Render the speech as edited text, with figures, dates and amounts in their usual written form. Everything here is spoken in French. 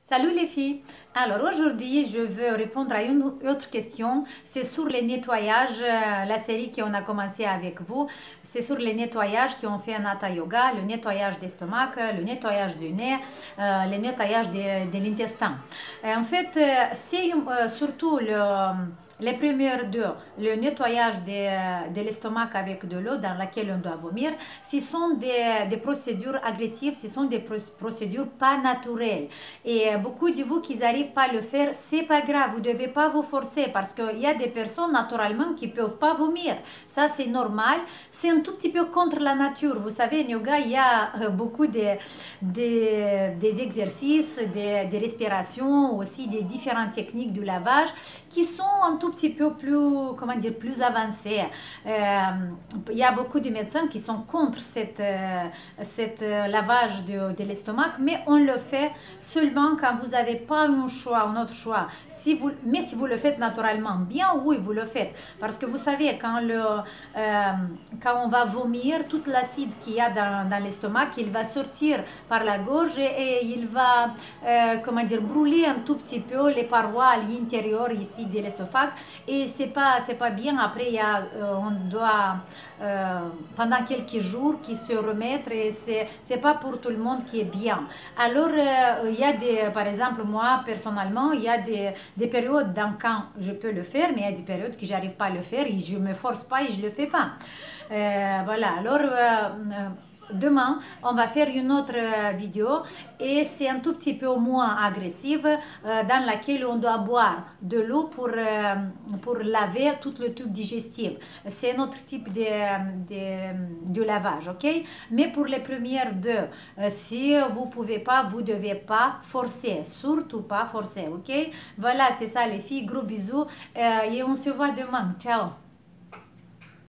Salut les filles. Alors aujourd'hui, je veux répondre à une autre question. C'est sur les nettoyages, la série qu'on a commencé avec vous. C'est sur les nettoyages qu'on fait en Hatha Yoga, le nettoyage d'estomac, le nettoyage du nez, le nettoyage de l'intestin. En fait, c'est surtout les premières deux, le nettoyage de l'estomac avec de l'eau dans laquelle on doit vomir, ce sont des procédures agressives, ce sont des procédures pas naturelles. Et beaucoup de vous qui n'arrivent pas à le faire, c'est pas grave, vous ne devez pas vous forcer parce qu'il y a des personnes naturellement qui ne peuvent pas vomir. Ça, c'est normal. C'est un tout petit peu contre la nature. Vous savez, en yoga, il y a beaucoup des exercices, des respirations, aussi des différentes techniques du lavage qui sont un tout petit peu plus, comment dire, plus avancées. Il y a beaucoup de médecins qui sont contre cette lavage de l'estomac, mais on le fait seulement quand vous n'avez pas un choix, un autre choix. Mais si vous le faites naturellement bien, oui, vous le faites. Parce que vous savez, quand on va vomir, tout l'acide qu'il y a dans l'estomac, il va sortir par la gorge et il va, comment dire, brûler un tout petit peu les parois à l'intérieur ici de l'esophague. Et c'est pas bien. Après, on doit, pendant quelques jours, qui se remettre et c'est pas pour tout le monde qui est bien. Alors, il y a par exemple, moi, personnellement, il y a des périodes dans quand je peux le faire, mais il y a des périodes que j'arrive pas à le faire et je me force pas et je le fais pas. Voilà. Alors, demain, on va faire une autre vidéo et c'est un tout petit peu moins agressive dans laquelle on doit boire de l'eau pour laver tout le tube digestif. C'est un autre type de lavage, ok? Mais pour les premières deux, si vous pouvez pas, vous devez pas forcer, surtout pas forcer, ok? Voilà, c'est ça les filles, gros bisous et on se voit demain. Ciao!